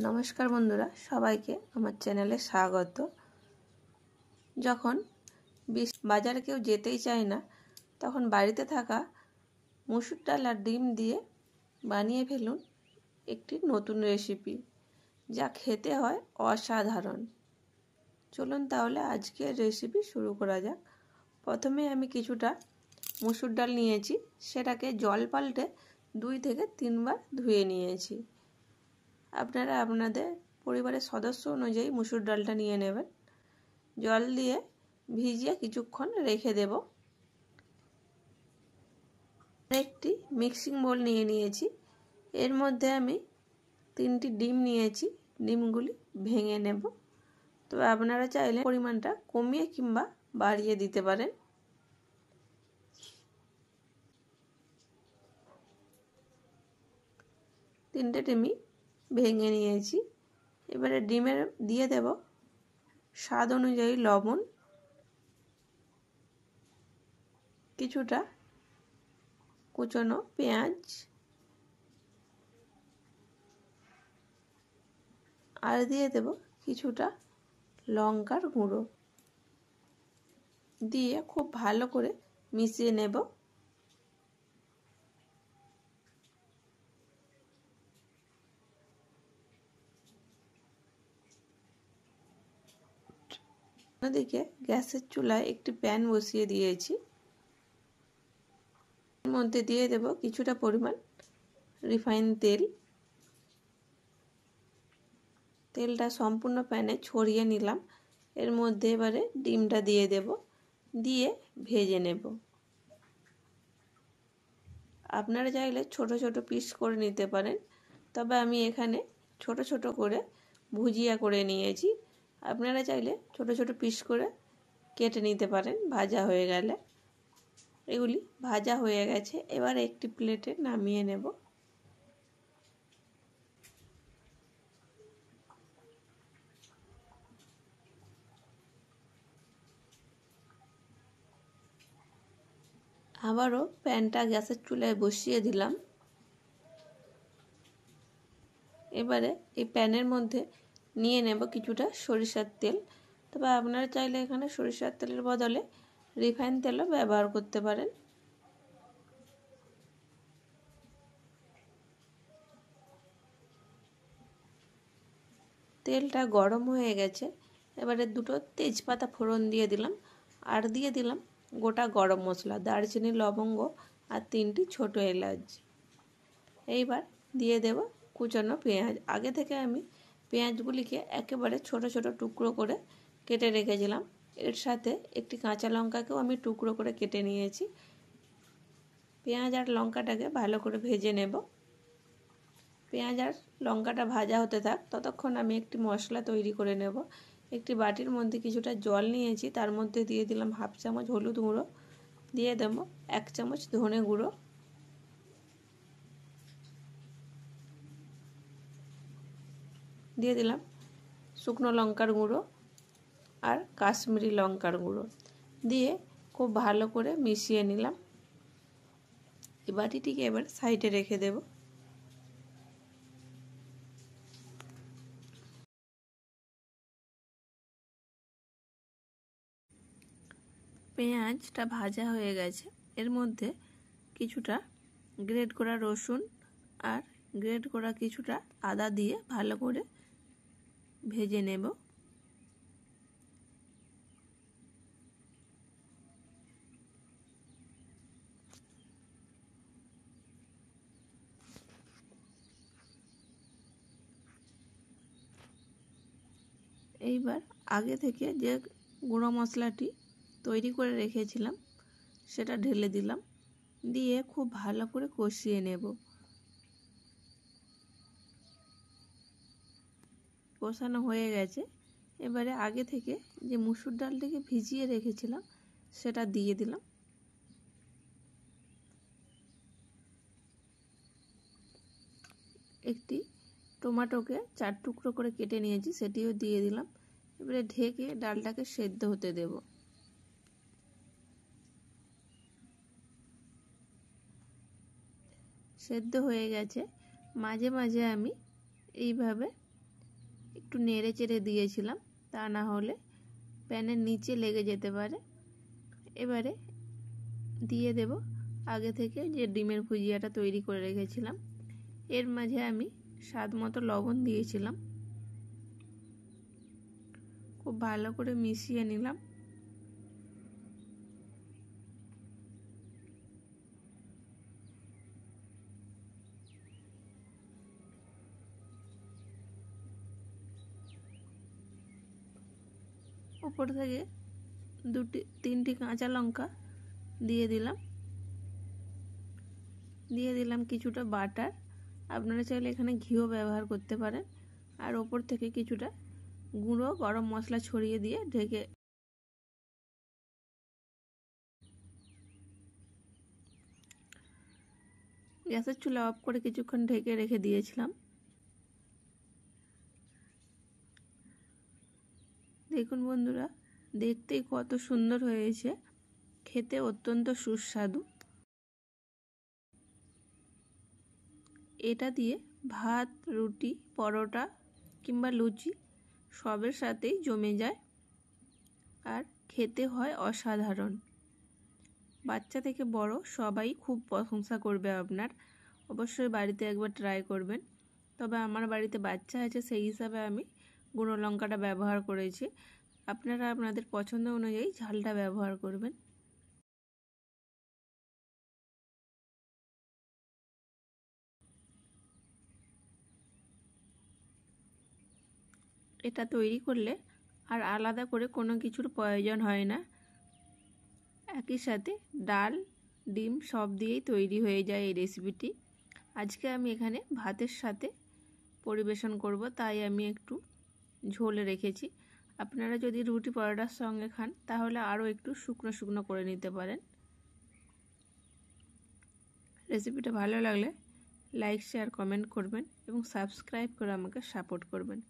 নমস্কার বন্ধুরা, সবাইকে আমার চ্যানেলে স্বাগত। যখন বাজারে কেউ যেতেই চায় না, তখন বাড়িতে থাকা মসুর ডাল আর ডিম দিয়ে বানিয়ে ফেলুন একটি নতুন রেসিপি, যা খেতে হয় অসাধারণ। চলুন তাহলে আজকের রেসিপি শুরু করা যাক। প্রথমে আমি কিছুটা মসুর ডাল নিয়েছি, সেটাকে জল পাল্টে 2 থেকে 3 বার ধুয়ে নিয়েছি। আপনারা আপনাদের পরিবারের সদস্য অনুযায়ী মসুর ডালটা নিয়ে নেবেন। জল দিয়ে ভিজিয়ে কিছুক্ষণ রেখে দেব। একটি মিক্সিং বোল নিয়ে নিয়েছি, এর মধ্যে আমি 3টি ডিম নিয়েছি। ডিমগুলি ভেঙে নেব। তবে আপনারা চাইলে পরিমাণটা কমিয়ে কিংবা বাড়িয়ে দিতে পারেন। তিনটে ডিমই ভেঙে নিয়েছি। এবারে ডিমের দিয়ে দেব স্বাদ অনুযায়ী লবণ, কিছুটা কুচনো পেঁয়াজ আর দিয়ে দেব কিছুটা লঙ্কার গুঁড়ো। দিয়ে খুব ভালো করে মিশিয়ে নেব। অন্যদিকে গ্যাসের চুলায় একটি প্যান বসিয়ে দিয়েছি। এর মধ্যে দিয়ে দেব কিছুটা পরিমাণ রিফাইন তেল। তেলটা সম্পূর্ণ প্যানে ছড়িয়ে নিলাম। এর মধ্যে এবারে ডিমটা দিয়ে দেব, দিয়ে ভেজে নেব। আপনারা চাইলে ছোট ছোট পিস করে নিতে পারেন, তবে আমি এখানে ছোট ছোট করে ভুজিয়া করে নিয়েছি। আপনারা চাইলে ছোট ছোট পিস করে কেটে নিতে পারেন ভাজা হয়ে গেলে। এগুলি ভাজা হয়ে গেছে, এবার একটি প্লেটে নামিয়ে নেব। আবারও প্যানটা গ্যাসের চুলায় বসিয়ে দিলাম। এবারে এই প্যানের মধ্যে নিয়ে নেব কিছুটা সরিষার তেল। তবে আপনারা চাইলে এখানে সরিষার তেলের বদলে রিফাইন তেলও ব্যবহার করতে পারেন। তেলটা গরম হয়ে গেছে, এবারে 2টো তেজপাতা ফোড়ন দিয়ে দিলাম, আর দিয়ে দিলাম গোটা গরম মশলা, দারচিনি, লবঙ্গ আর 3টি ছোট এলাচ। এইবার দিয়ে দেব কুচানো পেঁয়াজ। আগে থেকে আমি পেঁয়াজগুলিকে একেবারে ছোট ছোট টুকরো করে কেটে রেখেছিলাম। এর সাথে একটি কাঁচা লঙ্কাকেও আমি টুকরো করে কেটে নিয়েছি। পেঁয়াজ আর লঙ্কাটাকে ভালো করে ভেজে নেব। পেঁয়াজ আর লঙ্কাটা ভাজা হতে থাক, ততক্ষণ আমি একটি মশলা তৈরি করে নেব। একটি বাটির মধ্যে কিছুটা জল নিয়েছি, তার মধ্যে দিয়ে দিলাম 1/2 চামচ হলুদ গুঁড়ো, দিয়ে দেব 1 চামচ ধনে গুঁড়ো, দিয়ে দিলাম শুকনো লঙ্কার গুঁড়ো আর কাশ্মীরি লঙ্কার গুঁড়ো, দিয়ে খুব ভালো করে মিশিয়ে নিলাম। এই বাটিটিকে এবার সাইডে রেখে দেব। পেঁয়াজটা ভাজা হয়ে গেছে, এর মধ্যে কিছুটা গ্রেট করা রসুন আর গ্রেট করা কিছুটা আদা দিয়ে ভালো করে ভেজে নেব। এইবার আগে থেকে যে গুঁড়ো মশলাটি তৈরি করে রেখেছিলাম সেটা ঢেলে দিলাম, দিয়ে খুব ভালো করে কষিয়ে নেব। কষানো হয়ে গেছে, এবারে আগে থেকে যে মসুর ডালটিকে ভিজিয়ে রেখেছিলাম সেটা দিয়ে দিলাম। একটি টমেটোকে 4 টুকরো করে কেটে নিয়েছি, সেটিও দিয়ে দিলাম। এবারে ঢেকে ডালটাকে সেদ্ধ হতে দেব। সেদ্ধ হয়ে গেছে, মাঝে মাঝে আমি এইভাবে একটু নেড়ে চেড়ে দিয়েছিলাম, তা না হলে প্যানের নিচে লেগে যেতে পারে। এবারে দিয়ে দেব আগে থেকে যে ডিমের ভুজিয়াটা তৈরি করে রেখেছিলাম। এর মাঝে আমি স্বাদ মতো লবণ দিয়েছিলাম। খুব ভালো করে মিশিয়ে নিলাম। উপর থেকে 2-3টি কাঁচা লঙ্কা দিয়ে দিলাম। দিয়ে দিলাম কিছুটা বাটার, আপনারা চাইলে এখানে ঘিও ব্যবহার করতে পারেন। আর ওপর থেকে কিছুটা গুঁড়ো গরম মশলা ছড়িয়ে দিয়ে ঢেকে গ্যাসের চুলা অফ করে কিছুক্ষণ ঢেকে রেখে দিয়েছিলাম। দেখুন বন্ধুরা, দেখতেই কত সুন্দর হয়েছে, খেতে অত্যন্ত সুস্বাদু। এটা দিয়ে ভাত, রুটি, পরোটা কিংবা লুচি সবের সাথেই জমে যায় আর খেতে হয় অসাধারণ। বাচ্চা থেকে বড় সবাই খুব প্রশংসা করবে আপনার। অবশ্যই বাড়িতে একবার ট্রাই করবেন। তবে আমার বাড়িতে বাচ্চা আছে, সেই হিসাবে আমি গুঁড়ো লঙ্কাটা ব্যবহার করেছি। আপনারা আপনাদের পছন্দ অনুযায়ী ঝালটা ব্যবহার করবেন। এটা তৈরি করলে আর আলাদা করে কোনো কিছুর প্রয়োজন হয় না। একই সাথে ডাল, ডিম সব দিয়েই তৈরি হয়ে যায় এই রেসিপিটি। আজকে আমি এখানে ভাতের সাথে পরিবেশন করব, তাই আমি একটু ঝোলে রেখেছি। আপনারা যদি রুটি পরোটার সঙ্গে খান তাহলে আরও একটু শুকনো শুকনো করে নিতে পারেন। রেসিপিটা ভালো লাগলে লাইক, শেয়ার, কমেন্ট করবেন এবং সাবস্ক্রাইব করে আমাকে সাপোর্ট করবেন।